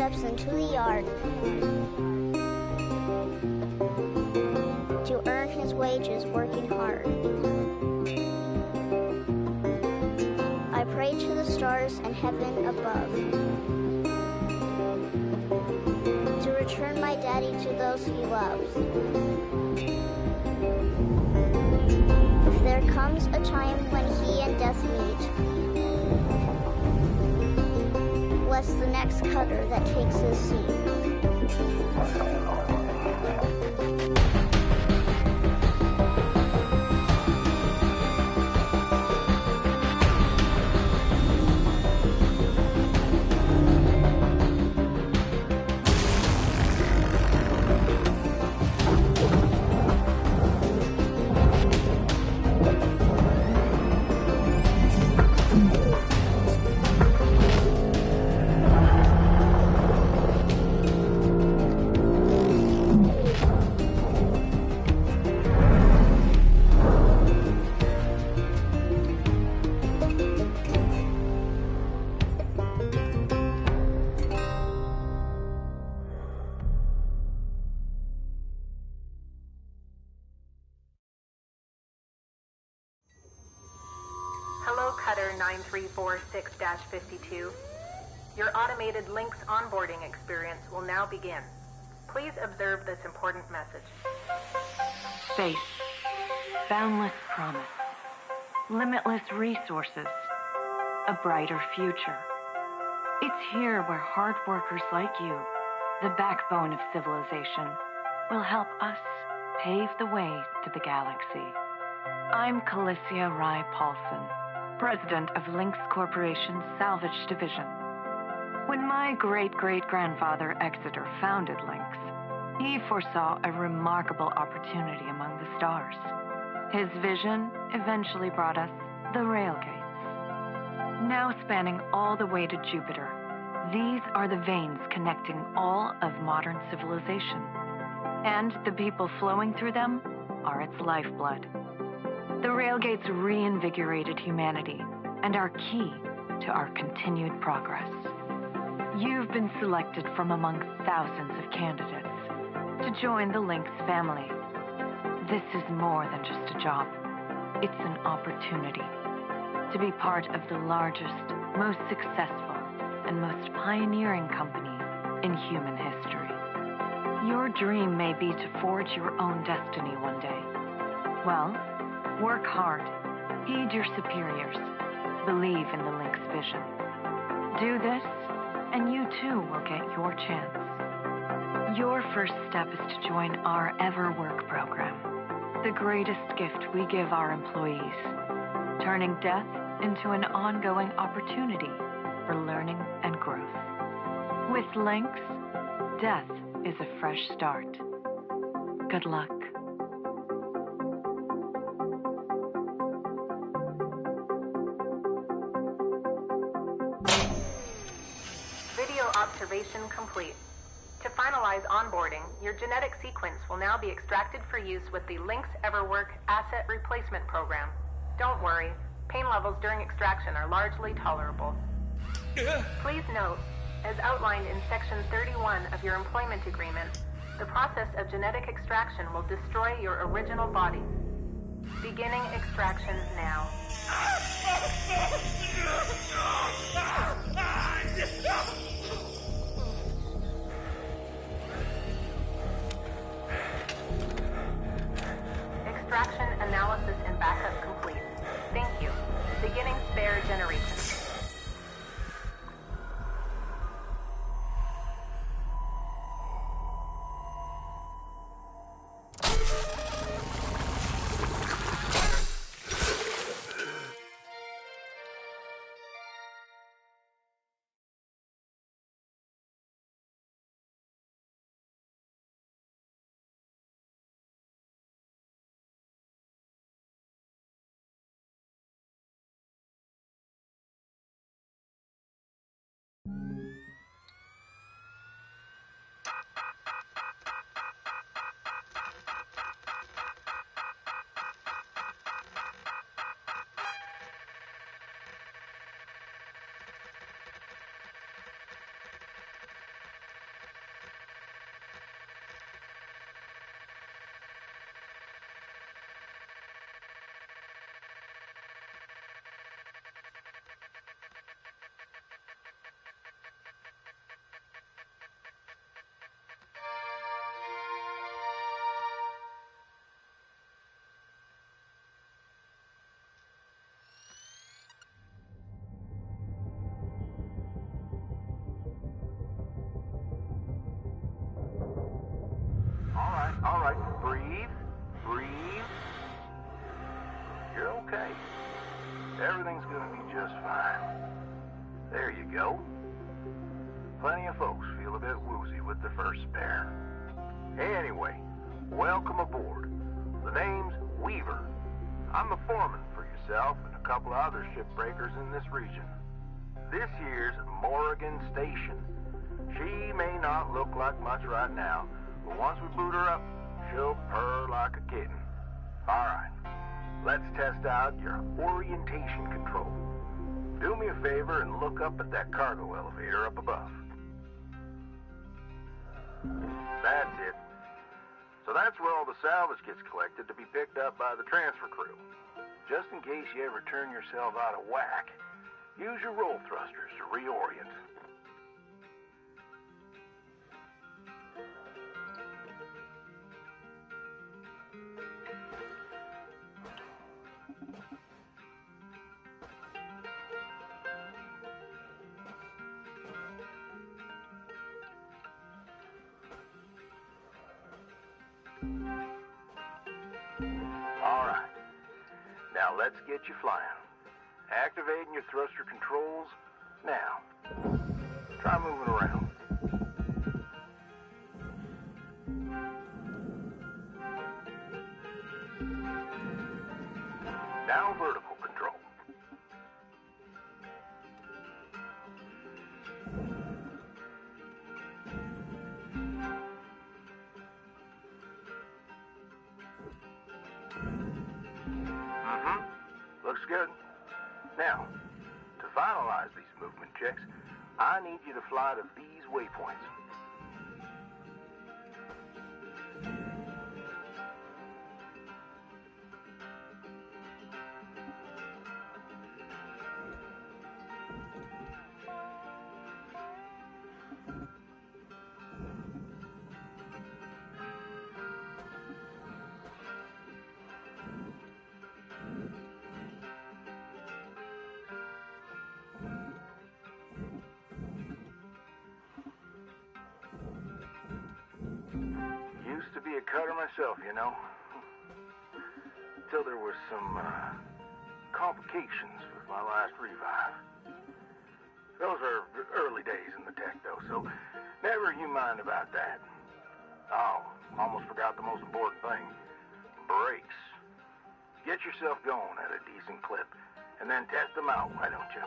steps into the yard to earn his wages working hard. I pray to the stars and heaven above to return my daddy to those he loves. If there comes a time when he and death meet, bless the next cutter that takes his seat. Hello, Cutter 9346-52. Your automated Lynx onboarding experience will now begin. Please observe this important message. Space, boundless promise, limitless resources, a brighter future. It's here where hard workers like you, the backbone of civilization, will help us pave the way to the galaxy. I'm Calicia Rye Paulson, president of Lynx Corporation's Salvage Division. When my great-great-grandfather Exeter founded Lynx, he foresaw a remarkable opportunity among the stars. His vision eventually brought us the Railgates. Now spanning all the way to Jupiter, these are the veins connecting all of modern civilization. And the people flowing through them are its lifeblood. The railgates reinvigorated humanity and are key to our continued progress. You've been selected from among thousands of candidates to join the Lynx family. This is more than just a job. It's an opportunity to be part of the largest, most successful, and most pioneering company in human history. Your dream may be to forge your own destiny one day. Well, work hard, heed your superiors, believe in the Lynx vision. Do this, and you too will get your chance. Your first step is to join our Ever Work program, the greatest gift we give our employees, turning death into an ongoing opportunity for learning and growth. With Lynx, death is a fresh start. Good luck. Video observation complete. To finalize onboarding, your genetic sequence will now be extracted for use with the Lynx EverWork Asset Replacement Program. Don't worry, pain levels during extraction are largely tolerable. Please note, as outlined in Section 31 of your employment agreement, the process of genetic extraction will destroy your original body. Beginning extraction now. Extraction analysis and backup complete. Thank you. Beginning spare generation. All right, breathe. You're okay. Everything's gonna be just fine. There you go. Plenty of folks feel a bit woozy with the first spare. Anyway, welcome aboard. The name's Weaver. I'm the foreman for yourself and a couple of other shipbreakers in this region. This here's Morrigan Station. She may not look like much right now, but once we boot her up, she'll purr like a kitten. All right, let's test out your orientation control. Do me a favor and look up at that cargo elevator up above. That's it. So that's where all the salvage gets collected to be picked up by the transfer crew. Just in case you ever turn yourself out of whack, use your roll thrusters to reorient. All right. Now let's get you flying. Activating your thruster controls now. Try moving around. Now vertical control. Now, to finalize these movement checks, I need you to fly to these waypoints. Used to be a cutter myself, you know. Till there was some complications with my last revive. Those are early days in the tech, though, so never you mind about that. Oh, almost forgot the most important thing. Brakes. Get yourself going at a decent clip, and then test them out, why don't you?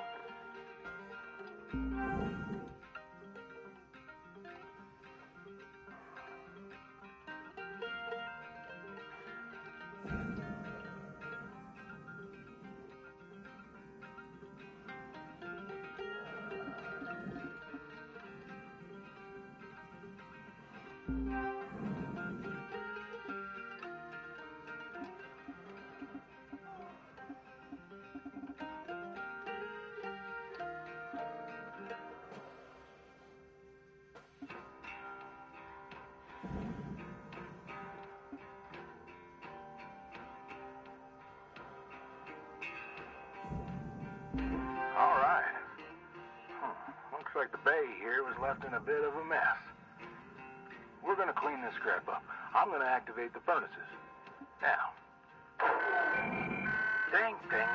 All right. Looks like the bay here was left in a bit of a mess. We're gonna clean this crap up. I'm gonna activate the furnaces. Now. Ding, ding.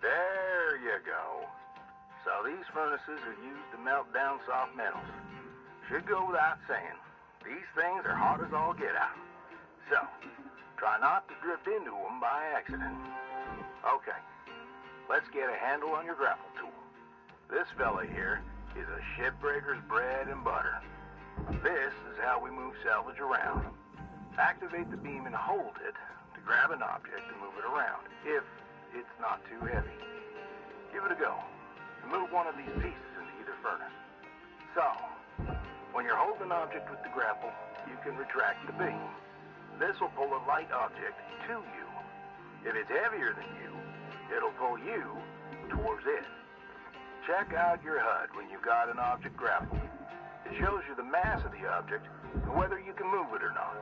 There you go. So these furnaces are used to melt down soft metals. Should go without saying, these things are hot as all get out. So, try not to drift into them by accident. Okay, let's get a handle on your grapple tool. This fella here is a shipbreaker's bread and butter. This is how we move salvage around. Activate the beam and hold it to grab an object and move it around, if it's not too heavy. Give it a go, and move one of these pieces into either furnace. So, when you're holding an object with the grapple, you can retract the beam. This will pull a light object to you. If it's heavier than you, it'll pull you towards it. Check out your HUD when you've got an object grappled. It shows you the mass of the object and whether you can move it or not.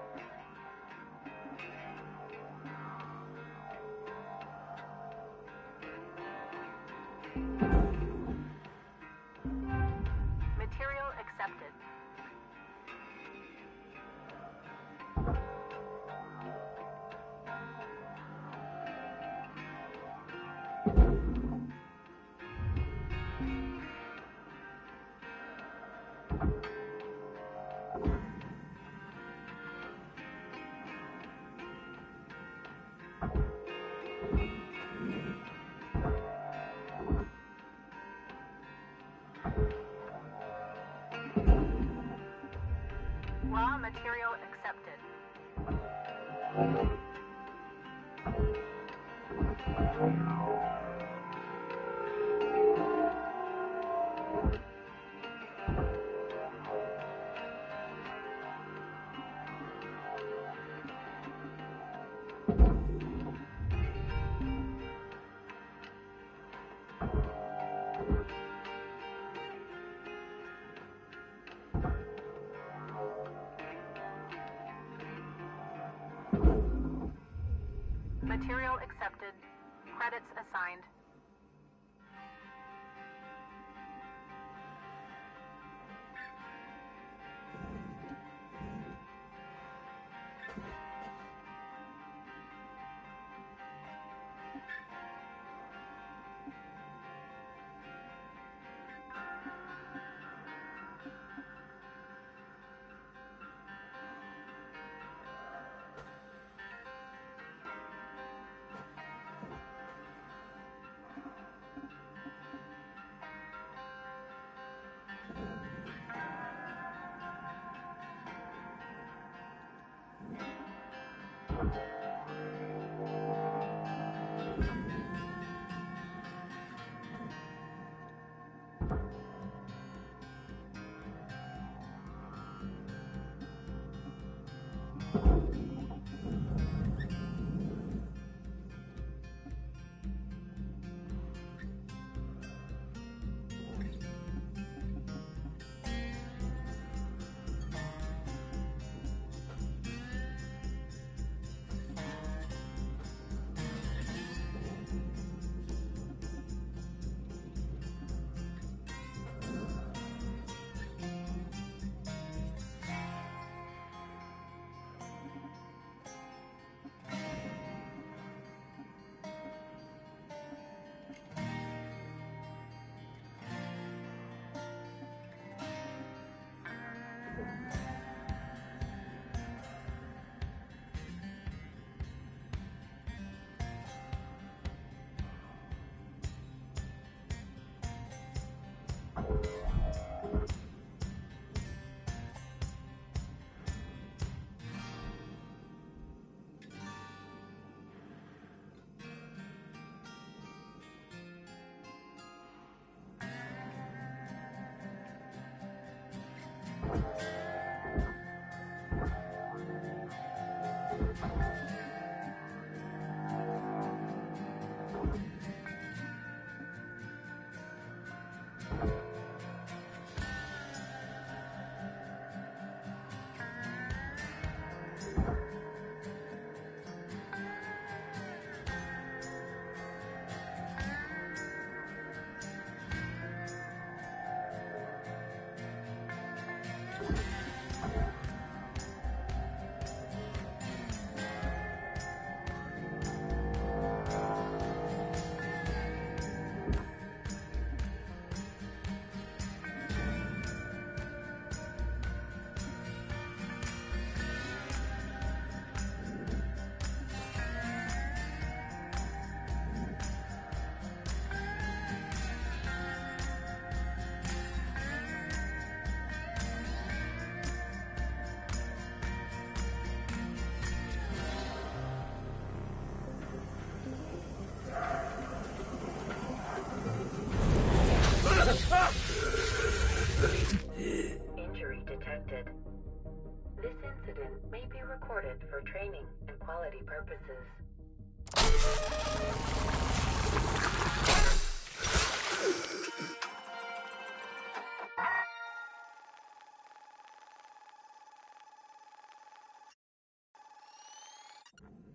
Material accepted. Raw material accepted. Material accepted. Credits assigned. Injury detected. This incident may be recorded for training and quality purposes.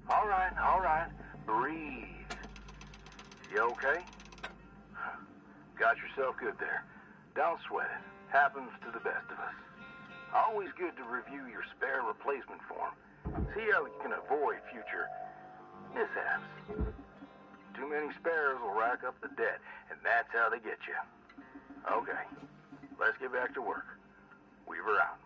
All right. Breathe. You okay? Got yourself good there. Don't sweat it. Happens to the best of us. Always good to review your spare replacement form. See how you can avoid future mishaps. Too many spares will rack up the debt, and that's how they get you. Okay, let's get back to work. Weaver out.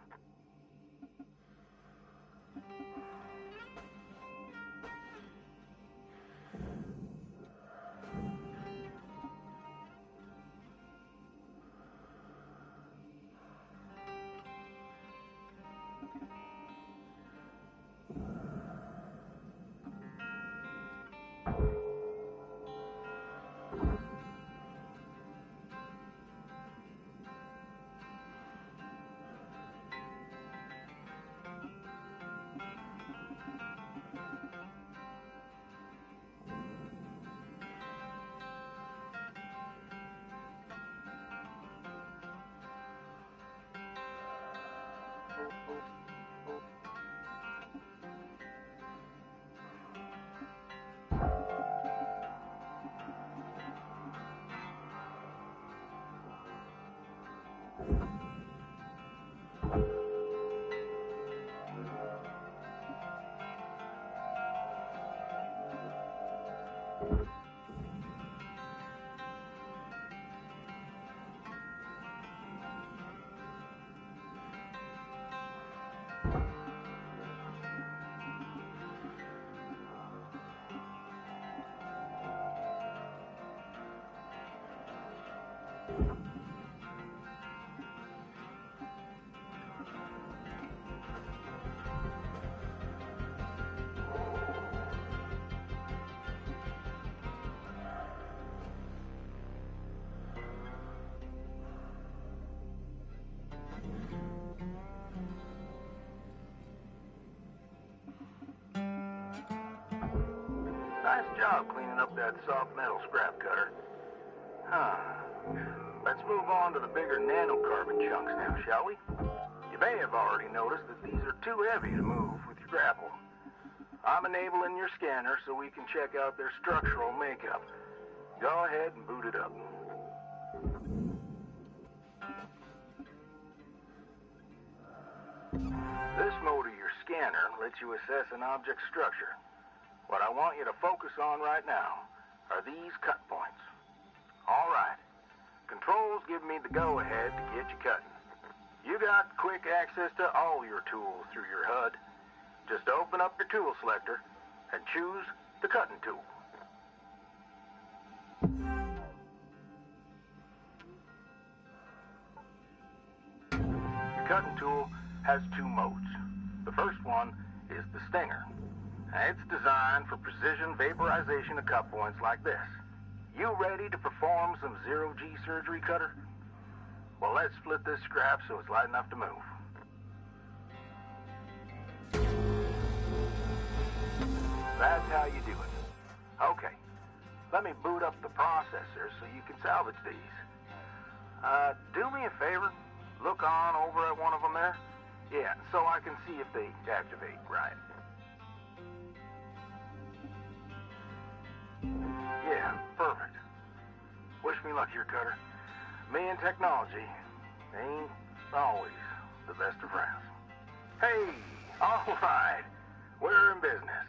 Nice job cleaning up that soft metal scrap cutter. Let's move on to the bigger nanocarbon chunks now, shall we? You may have already noticed that these are too heavy to move with your grapple. I'm enabling your scanner so we can check out their structural makeup. Go ahead and boot it up. This mode of your scanner lets you assess an object's structure. What I want you to focus on right now are these cut points. All right. Controls give me the go-ahead to get you cutting. You got quick access to all your tools through your HUD. Just open up your tool selector and choose the cutting tool. The cutting tool has two modes. The first one is the stinger. It's designed for precision vaporization of cut points like this. You ready to perform some zero-G surgery, Cutter? Well, let's split this scrap so it's light enough to move. That's how you do it. Okay, let me boot up the processor so you can salvage these. Do me a favor. Look on over at one of them there. Yeah, so I can see if they activate right. Yeah, perfect. Wish me luck here, Cutter. Me and technology ain't always the best of friends. Hey, all right. We're in business.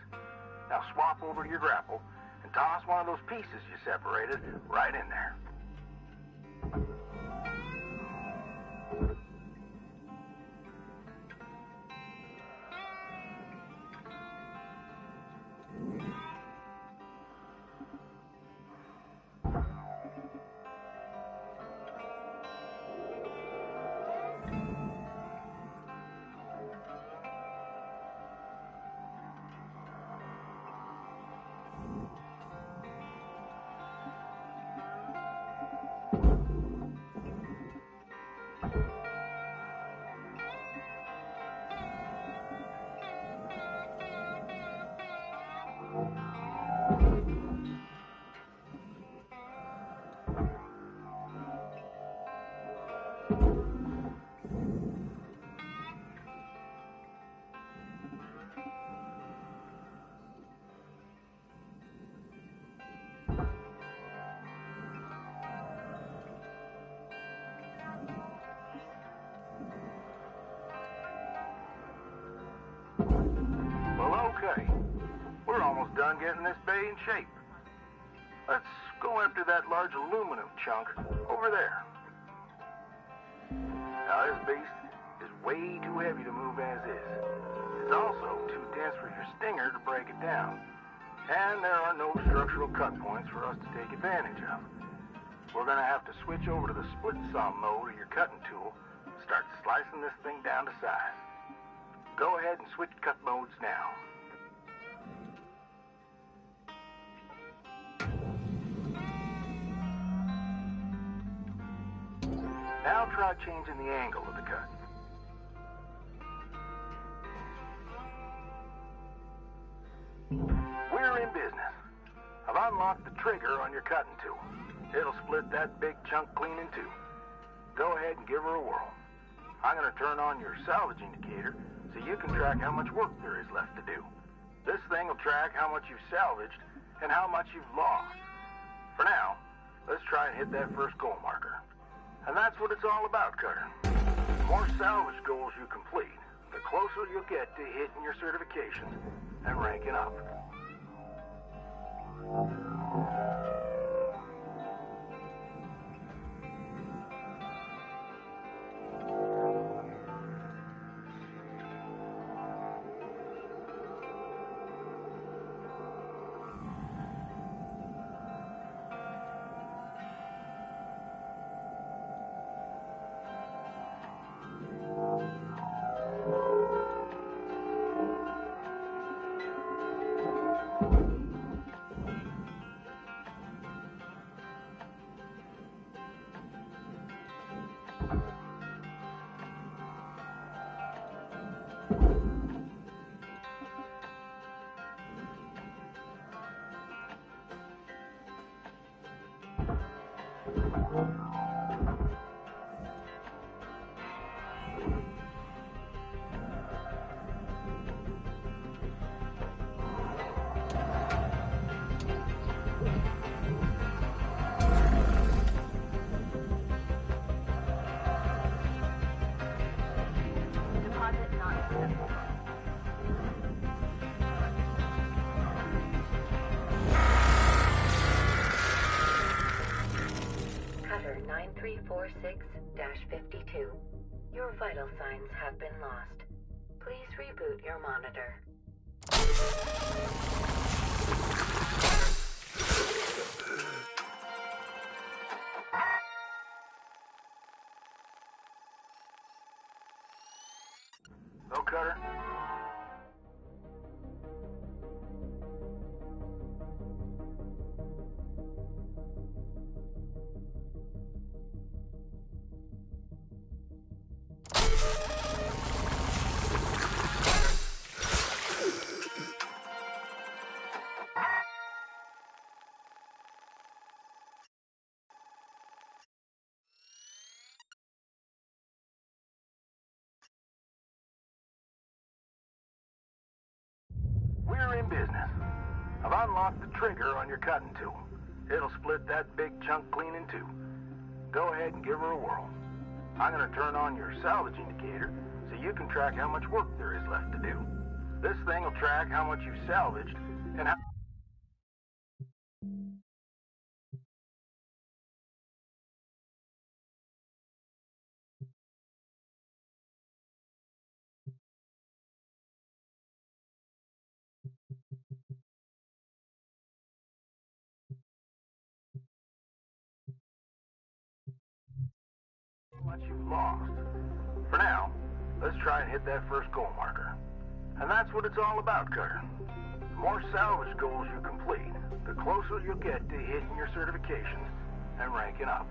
Now swap over to your grapple and toss one of those pieces you separated right in there. Well, okay. We're almost done getting this bay in shape. Let's go after that large aluminum chunk over there. Now, this beast is way too heavy to move as is. It's also too dense for your stinger to break it down. And there are no structural cut points for us to take advantage of. We're going to have to switch over to the split saw mode of your cutting tool and start slicing this thing down to size. Go ahead and switch cut modes now. Now try changing the angle of the cut. We're in business. I've unlocked the trigger on your cutting tool. It'll split that big chunk clean in two. Go ahead and give her a whirl. I'm going to turn on your salvage indicator so you can track how much work there is left to do. This thing will track how much you've salvaged and how much you've lost. For now, let's try and hit that first goal marker. And that's what it's all about, Cutter. The more salvage goals you complete, the closer you'll get to hitting your certifications and ranking up. Deposit not acceptable. Cutter 9346-52. Your vital signs have been lost. Please reboot your monitor. No, Cutter? business. I've unlocked the trigger on your cutting tool. It'll split that big chunk clean in two. Go ahead and give her a whirl. I'm going to turn on your salvage indicator so you can track how much work there is left to do. This thing will track how much you've salvaged and how... much you've lost. For now, let's try and hit that first goal marker. And that's what it's all about, Cutter. The more salvage goals you complete, the closer you'll get to hitting your certifications and ranking up.